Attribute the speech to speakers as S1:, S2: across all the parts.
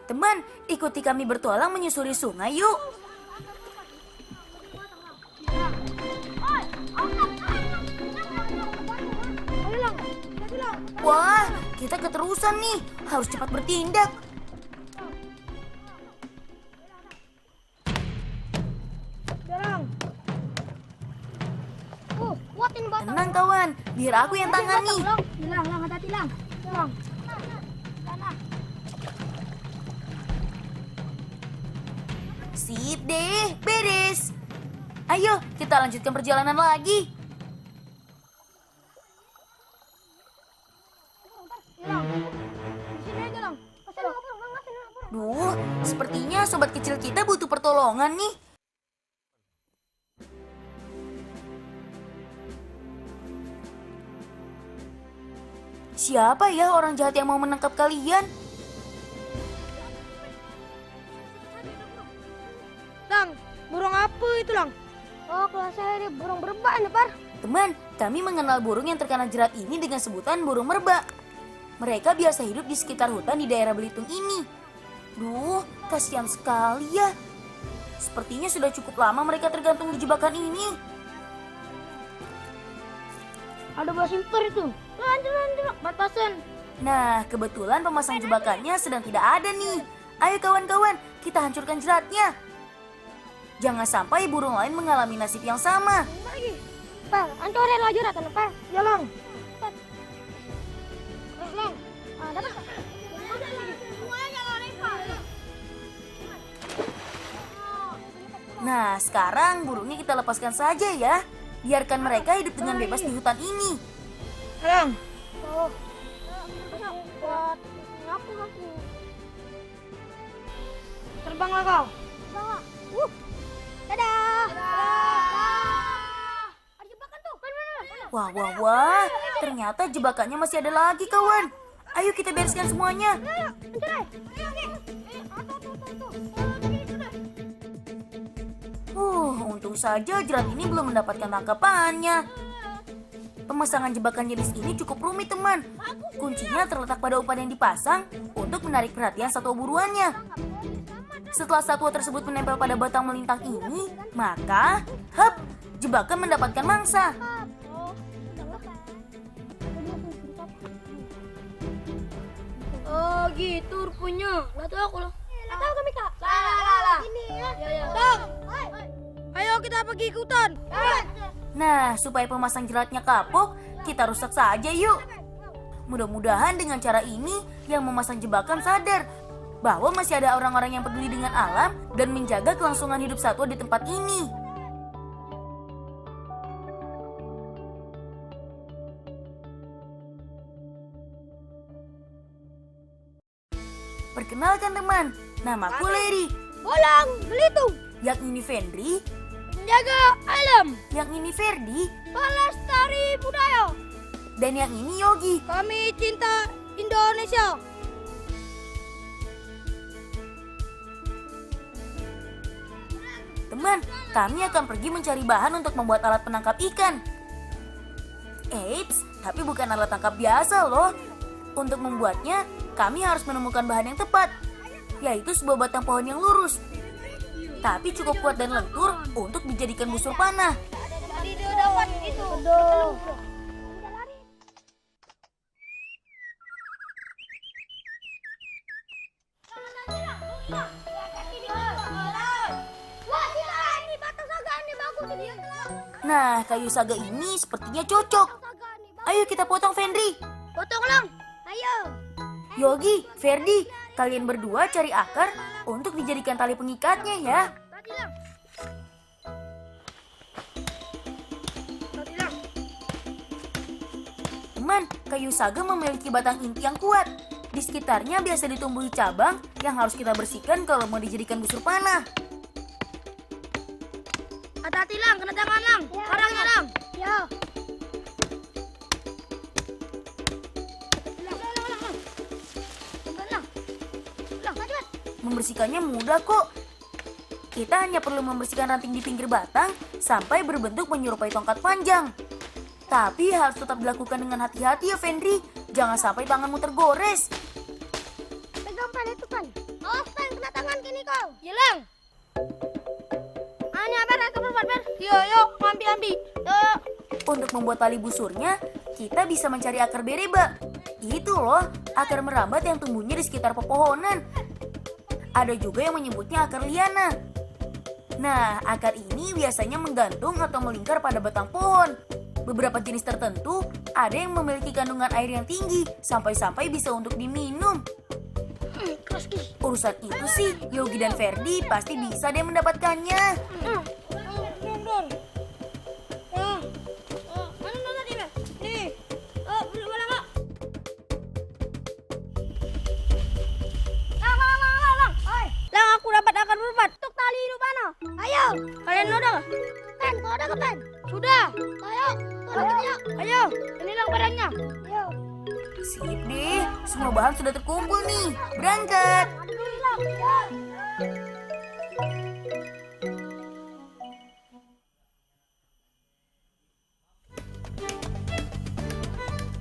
S1: Teman, ikuti kami bertualang menyusuri sungai yuk. Wah, kita keterusan nih. Harus cepat bertindak. Tenang kawan, biar aku yang tangani. Sip deh, beres. Ayo, kita lanjutkan perjalanan lagi. Duh, sepertinya sobat kecil kita butuh pertolongan nih. Siapa ya orang jahat yang mau menangkap kalian?
S2: Lang, burung apa itu, Lang? Oh, kelas saya burung merbak nih, Par.
S1: Teman, kami mengenal burung yang terkena jerat ini dengan sebutan burung merbak. Mereka biasa hidup di sekitar hutan di daerah Belitung ini. Duh, kasihan sekali ya. Sepertinya sudah cukup lama mereka tergantung di jebakan ini.
S2: Ada bos impor itu. Lanjut, batasan.
S1: Nah, kebetulan pemasang jebakannya sedang tidak ada nih. Ayo kawan-kawan, kita hancurkan jeratnya. Jangan sampai burung lain mengalami nasib yang sama.
S2: Lagi. Pak, hancurin lagi jerat, Pak. Ya, Lang. Lang. Dapat.
S1: Nah, sekarang burungnya kita lepaskan saja ya. Biarkan mereka hidup dengan bebas di hutan ini.
S2: Lang. Oh. Buat ngapu aku. Terbanglah kau. Terbang. Dadah. Ada jebakan tuh.
S1: Wah, wah, wah. Ternyata jebakannya masih ada lagi, kawan. Ayo kita bereskan semuanya. Untung saja jerat ini belum mendapatkan tangkapannya. Pemasangan jebakan jenis ini cukup rumit, teman. Kuncinya terletak pada umpan yang dipasang untuk menarik perhatian satwa buruannya. Setelah satwa tersebut menempel pada batang melintang ini, maka, jebakan mendapatkan mangsa.
S2: Oh gitu rupanya. Nggak tahu aku loh. Nggak tahu kami kak. Lah. Ini ya. Dong. Ayo kita pergi ke hutan.
S1: Nah, supaya pemasang jeratnya kapok, kita rusak saja yuk. Mudah-mudahan dengan cara ini, yang memasang jebakan sadar bahwa masih ada orang-orang yang peduli dengan alam dan menjaga kelangsungan hidup satwa di tempat ini. Perkenalkan teman, namaku Leri.
S2: Bolang Belitung.
S1: Yang ini Fendri,
S2: Menjaga alam.
S1: yang ini Ferdi,
S2: Pelestari budaya.
S1: dan yang ini Yogi.
S2: Kami cinta Indonesia.
S1: Teman, kami akan pergi mencari bahan untuk membuat alat penangkap ikan. Eits, tapi bukan alat tangkap biasa loh. Untuk membuatnya, kami harus menemukan bahan yang tepat, yaitu sebuah batang pohon yang lurus, tapi cukup kuat dan lentur untuk dijadikan busur panah.
S2: Tadi dia dapat itu.
S1: Nah, kayu saga ini sepertinya cocok. Ayo kita potong, Fendri.
S2: Potong Lang. Ayo.
S1: Yogi, Ferdi, kalian berdua cari akar untuk dijadikan tali pengikatnya ya.
S2: Tadi Lang. Tadi Lang.
S1: Teman, kayu saga memiliki batang inti yang kuat. Di sekitarnya biasa ditumbuhi cabang yang harus kita bersihkan kalau mau dijadikan busur panah.
S2: Hati-hati Lang, kena tangan Lang. Karangnya Lang. Ya.
S1: Membersihkannya mudah kok. Kita hanya perlu membersihkan ranting di pinggir batang sampai berbentuk menyerupai tongkat panjang. Tapi harus tetap dilakukan dengan hati-hati ya, Fendri. Jangan sampai tanganmu tergores.
S2: Pegang pan itu pan. Awas, Pen, kena tangan kini kau. Jelang. Ini apa nak keempat, Pen? Yuk, ambil. Yuk.
S1: Untuk membuat tali busurnya, kita bisa mencari akar bereba. Itu loh, akar merambat yang tumbuhnya di sekitar pepohonan. Ada juga yang menyebutnya akar liana. Nah, akar ini biasanya menggantung atau melingkar pada batang pohon. Beberapa jenis tertentu ada yang memiliki kandungan air yang tinggi, sampai-sampai bisa untuk diminum.
S2: Keras ki.
S1: Urusan itu sih, Yogi dan Ferdi pasti bisa deh mendapatkannya.
S2: Mana tadi, Pen? Nih. Beli bola enggak? Lang. Oi. Lang, aku dapat akar berbat. Tuk tali itu mana? Ayo. Kalian udah nggak? Pen, kau udah ke Pen? Sudah. Ayo, tolong kita yuk. Ayo, ini lang barangnya. Ayo.
S1: Sip deh, semua bahan sudah terkumpul nih. Berangkat!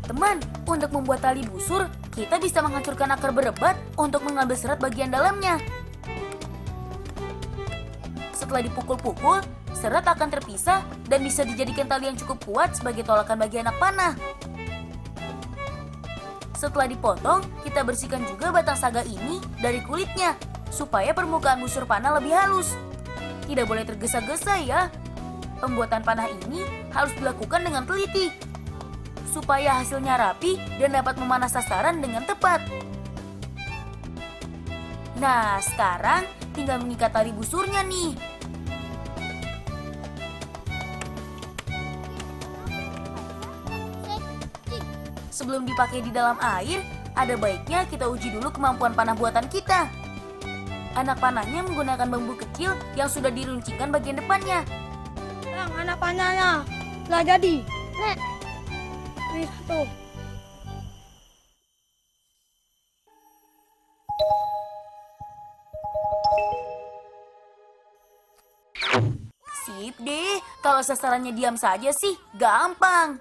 S1: Teman, untuk membuat tali busur, kita bisa menghancurkan akar berebat untuk mengambil serat bagian dalamnya. Setelah dipukul-pukul, serat akan terpisah dan bisa dijadikan tali yang cukup kuat sebagai tolakan bagi anak panah. Setelah dipotong, kita bersihkan juga batang saga ini dari kulitnya, supaya permukaan busur panah lebih halus. Tidak boleh tergesa-gesa ya. Pembuatan panah ini harus dilakukan dengan teliti, supaya hasilnya rapi dan dapat memanah sasaran dengan tepat. Nah, sekarang tinggal mengikat tali busurnya nih. Sebelum dipakai di dalam air, ada baiknya kita uji dulu kemampuan panah buatan kita. Anak panahnya menggunakan bambu kecil yang sudah diruncingkan bagian depannya.
S2: Lang, anak panahnya telah jadi. Nek. Ini satu.
S1: Sip deh, kalau sasarannya diam saja sih, gampang.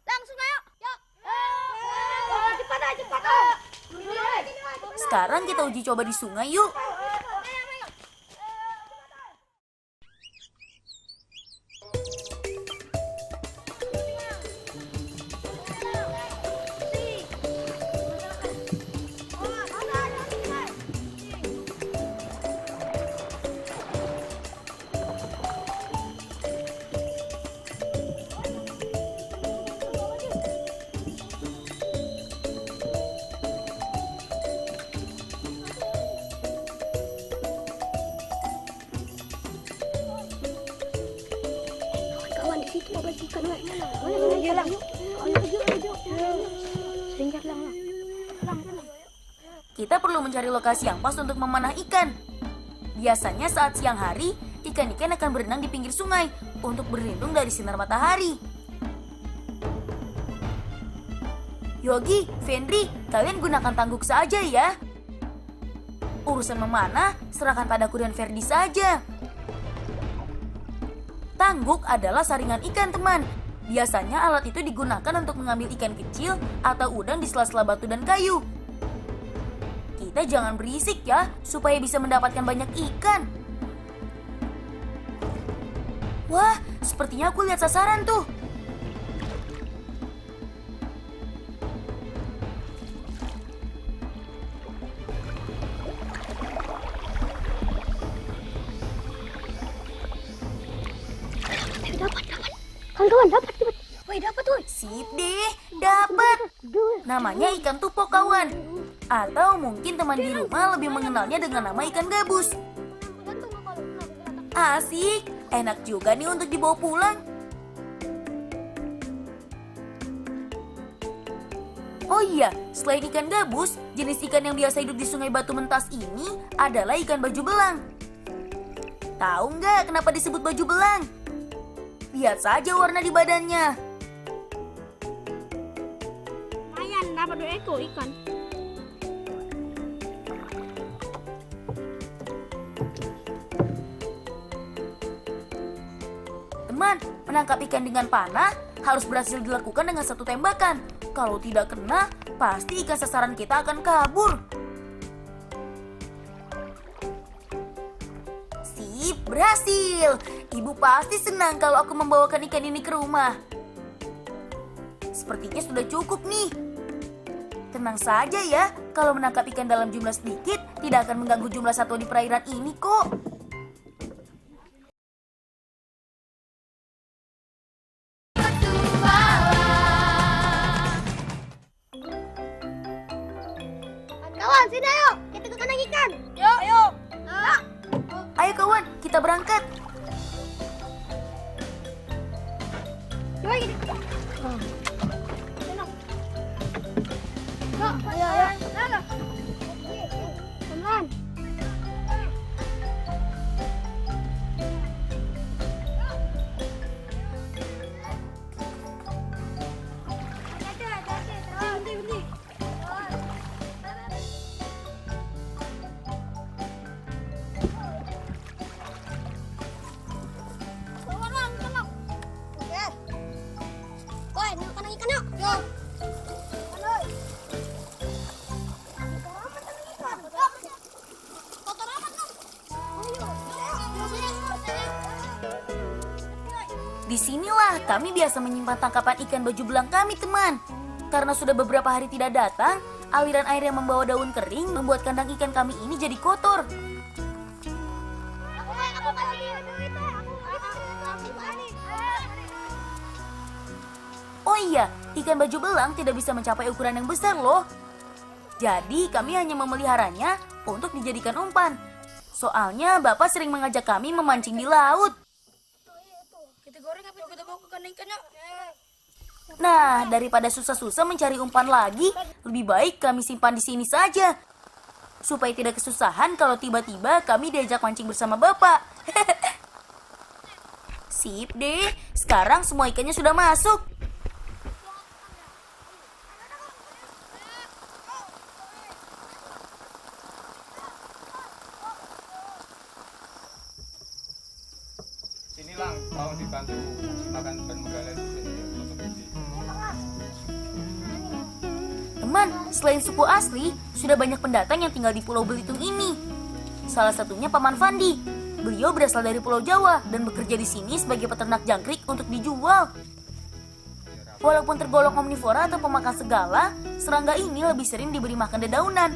S2: Langsung ayo. Yuk. Cepat.
S1: Sekarang kita uji coba di sungai yuk.
S2: Kawan di situ mau bajikan mana? Singkat lang.
S1: Kita perlu mencari lokasi yang pas untuk memanah ikan. Biasanya saat siang hari, ikan-ikan akan berenang di pinggir sungai untuk berlindung dari sinar matahari. Yogi, Fendri, kalian gunakan tangguk saja ya. Urusan memanah, serahkan padaku dan Ferdi saja. Tangguk adalah saringan ikan, teman. Biasanya alat itu digunakan untuk mengambil ikan kecil atau udang di sela-sela batu dan kayu. Kita jangan berisik ya, supaya bisa mendapatkan banyak ikan. Wah, sepertinya aku lihat sasaran tuh.
S2: Dapat. Kawan-kawan dapat. Woi, dapat woi.
S1: Sip deh, dapat. Namanya ikan tupok, kawan. Atau mungkin teman di rumah lebih mengenalnya dengan nama ikan gabus. Asik, enak juga nih untuk dibawa pulang. Oh iya, selain ikan gabus, jenis ikan yang biasa hidup di Sungai Batu Mentas ini adalah ikan baju belang. Tahu nggak kenapa disebut baju belang? Lihat saja warna di badannya.
S2: Lumayan dapat 2 ekor ikan.
S1: Teman, menangkap ikan dengan panah harus berhasil dilakukan dengan satu tembakan. Kalau tidak kena, pasti ikan sasaran kita akan kabur. Berhasil! Ibu pasti senang kalau aku membawakan ikan ini ke rumah. Sepertinya sudah cukup nih. Tenang saja ya, kalau menangkap ikan dalam jumlah sedikit, tidak akan mengganggu jumlah satwa di perairan ini kok.
S2: Kawan, sini ayo. Kita ke kandang ikan. Yuk, yuk. Nah.
S1: Ayo kawan, kita berangkat.
S2: Coba gini. Ayo, ayo. Teman. Berhenti. Woi, mau kandang ikan yuk. Yuk.
S1: Disinilah kami biasa menyimpan tangkapan ikan baju belang kami, teman. Karena sudah beberapa hari tidak datang, aliran air yang membawa daun kering membuat kandang ikan kami ini jadi kotor. Oh iya, ikan baju belang tidak bisa mencapai ukuran yang besar loh. Jadi kami hanya memeliharanya untuk dijadikan umpan. Soalnya Bapak sering mengajak kami memancing di laut.
S2: Kita goreng apa kita bawa ke kandang ikan yuk.
S1: Nah, daripada susah-susah mencari umpan lagi, lebih baik kami simpan di sini saja. Supaya tidak kesusahan kalau tiba-tiba kami diajak mancing bersama Bapak. Sip deh, sekarang semua ikannya sudah masuk.
S3: Sini Lang, tolong dibantu kasih makan ikan menggalet untuk isi.
S1: Teman, selain suku asli, sudah banyak pendatang yang tinggal di Pulau Belitung ini. Salah satunya Paman Fandi. Beliau berasal dari Pulau Jawa dan bekerja di sini sebagai peternak jangkrik untuk dijual. Walaupun tergolong omnivora atau pemakan segala, serangga ini lebih sering diberi makan dedaunan.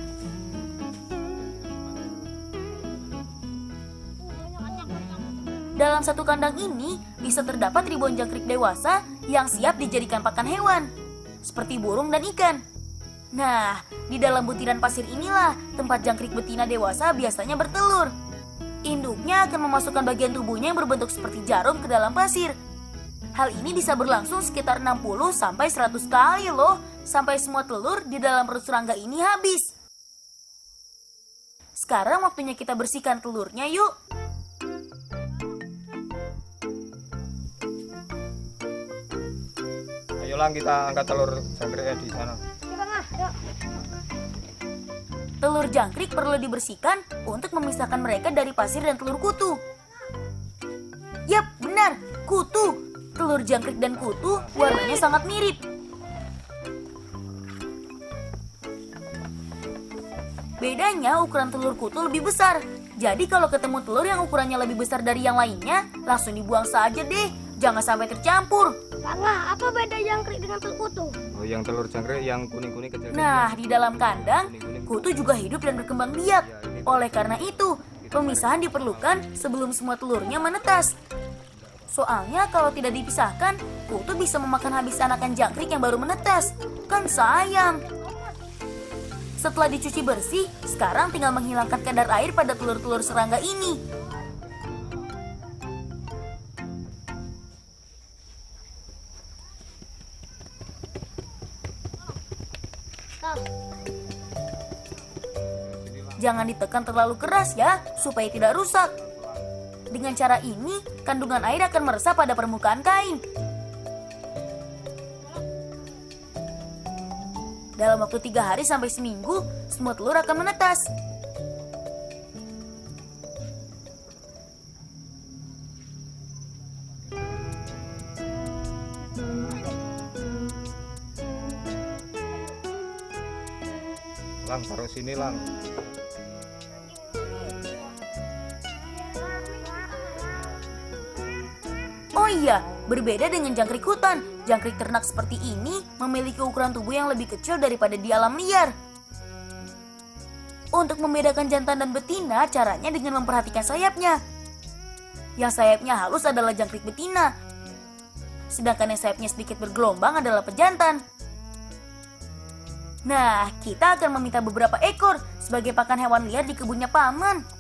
S1: Dalam satu kandang ini bisa terdapat ribuan jangkrik dewasa yang siap dijadikan pakan hewan, seperti burung dan ikan. Nah, di dalam butiran pasir inilah tempat jangkrik betina dewasa biasanya bertelur. Induknya akan memasukkan bagian tubuhnya yang berbentuk seperti jarum ke dalam pasir. Hal ini bisa berlangsung sekitar 60-100 kali loh, sampai semua telur di dalam perut serangga ini habis. Sekarang waktunya kita bersihkan telurnya yuk.
S3: Ayo Lang, kita angkat telur jangkriknya di sana.
S1: Telur jangkrik perlu dibersihkan untuk memisahkan mereka dari pasir dan telur kutu. Yap, benar, kutu. Telur jangkrik dan kutu warnanya sangat mirip. Bedanya ukuran telur kutu lebih besar. Jadi kalau ketemu telur yang ukurannya lebih besar dari yang lainnya, langsung dibuang saja deh. Jangan sampai tercampur.
S2: Bangga, apa beda jangkrik dengan telur kutu?
S3: Oh, yang telur jangkrik yang kuning-kuning kecil.
S1: Nah, di dalam kandang, kutu juga hidup dan berkembang biak. Oleh karena itu, pemisahan diperlukan sebelum semua telurnya menetas. Soalnya kalau tidak dipisahkan, kutu bisa memakan habis anakan jangkrik yang baru menetas. Kan sayang. Setelah dicuci bersih, sekarang tinggal menghilangkan kadar air pada telur-telur serangga ini. Jangan ditekan terlalu keras ya, supaya tidak rusak. Dengan cara ini, kandungan air akan meresap pada permukaan kain. Dalam waktu 3 hari sampai seminggu, semua telur akan menetas.
S3: Lang, taruh sini Lang.
S1: Oh iya, berbeda dengan jangkrik hutan, jangkrik ternak seperti ini memiliki ukuran tubuh yang lebih kecil daripada di alam liar. Untuk membedakan jantan dan betina, caranya dengan memperhatikan sayapnya. Yang sayapnya halus adalah jangkrik betina, sedangkan yang sayapnya sedikit bergelombang adalah pejantan. Nah, kita akan meminta beberapa ekor sebagai pakan hewan liar di kebunnya Paman.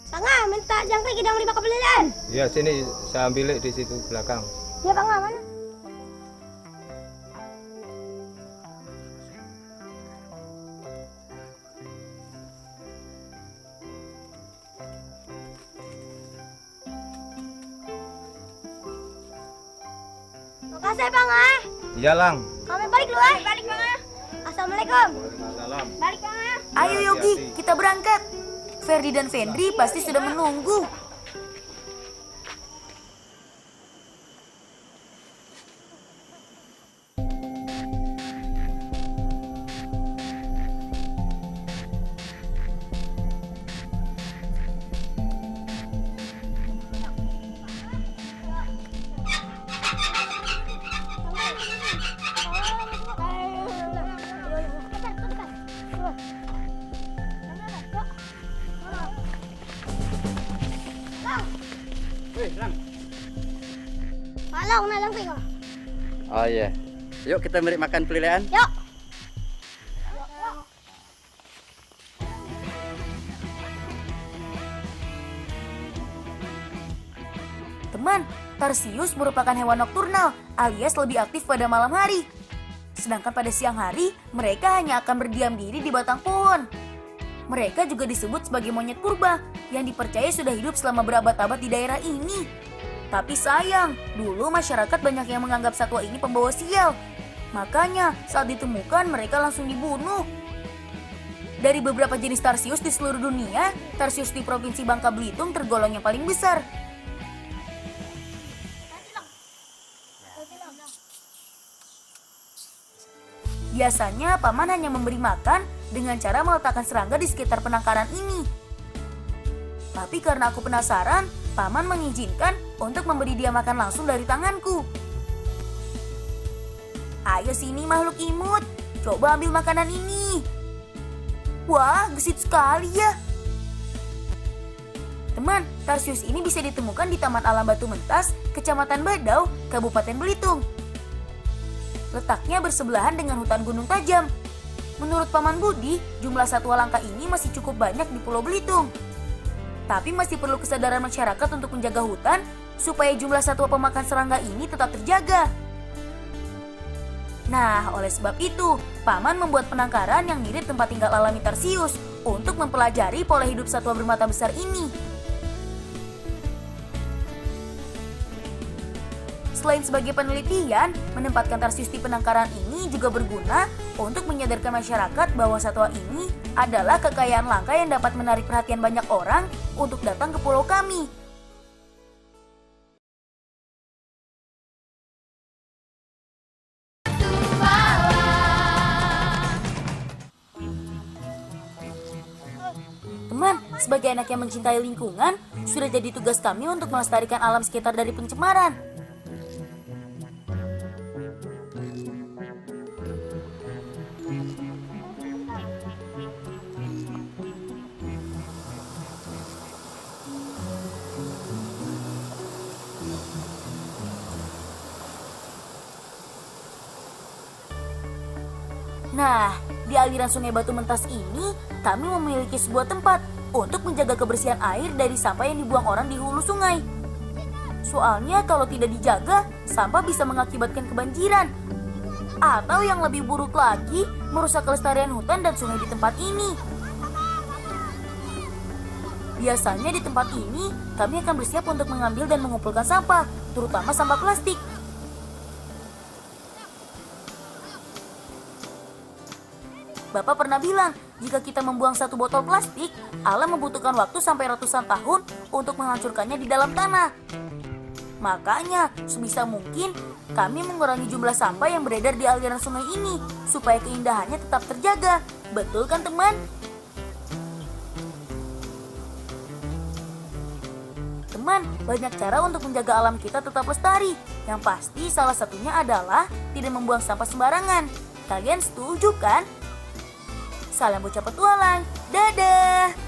S2: Panga, minta jangkrik hidang 5 kepelian.
S3: Ya sini saya ambil di situ belakang.
S2: Ya Panga, mana? Makasih Panga.
S3: Iya Lang.
S2: Kami balik lu Balik Panga. Assalamualaikum.
S3: Waalaikumsalam.
S2: Balik Panga.
S1: Ayo Yogi, kita berangkat. Ferdi dan Fendri pasti sudah menunggu.
S2: Palong na lang Piko.
S4: Oh iya. Yuk kita beri makan pelilean.
S2: Yuk.
S1: Teman, tarsius merupakan hewan nokturnal alias lebih aktif pada malam hari. Sedangkan pada siang hari, mereka hanya akan berdiam diri di batang pohon. Mereka juga disebut sebagai monyet purba yang dipercaya sudah hidup selama berabad-abad di daerah ini. Tapi sayang, dulu masyarakat banyak yang menganggap satwa ini pembawa sial. Makanya saat ditemukan mereka langsung dibunuh. Dari beberapa jenis tarsius di seluruh dunia, tarsius di Provinsi Bangka Belitung tergolong yang paling besar. Biasanya Paman hanya memberi makan dengan cara meletakkan serangga di sekitar penangkaran ini. Tapi karena aku penasaran, Paman mengizinkan untuk memberi dia makan langsung dari tanganku. Ayo sini makhluk imut, coba ambil makanan ini. Wah, gesit sekali ya. Teman, tarsius ini bisa ditemukan di Taman Alam Batu Mentas, Kecamatan Badau, Kabupaten Belitung. Letaknya bersebelahan dengan hutan gunung tajam. Menurut Paman Budi, jumlah satwa langka ini masih cukup banyak di Pulau Belitung. Tapi masih perlu kesadaran masyarakat untuk menjaga hutan supaya jumlah satwa pemakan serangga ini tetap terjaga. Nah, oleh sebab itu, Paman membuat penangkaran yang mirip tempat tinggal alami tarsius untuk mempelajari pola hidup satwa bermata besar ini. Selain sebagai penelitian, menempatkan tarsius di penangkaran ini juga berguna untuk menyadarkan masyarakat bahwa satwa ini adalah kekayaan langka yang dapat menarik perhatian banyak orang untuk datang ke pulau kami. Teman, sebagai anak yang mencintai lingkungan, sudah jadi tugas kami untuk melestarikan alam sekitar dari pencemaran. Nah, di aliran Sungai Batu Mentas ini, kami memiliki sebuah tempat untuk menjaga kebersihan air dari sampah yang dibuang orang di hulu sungai. Soalnya kalau tidak dijaga, sampah bisa mengakibatkan kebanjiran. Atau yang lebih buruk lagi, merusak kelestarian hutan dan sungai di tempat ini. Biasanya di tempat ini, kami akan bersiap untuk mengambil dan mengumpulkan sampah, terutama sampah plastik. Bapak pernah bilang, jika kita membuang satu botol plastik, alam membutuhkan waktu sampai ratusan tahun untuk menghancurkannya di dalam tanah. Makanya, sebisa mungkin kami mengurangi jumlah sampah yang beredar di aliran sungai ini, supaya keindahannya tetap terjaga. Betul kan teman? teman-teman, banyak cara untuk menjaga alam kita tetap lestari. Yang pasti salah satunya adalah tidak membuang sampah sembarangan. Kalian setuju kan? Salam bocah petualang. Dadah!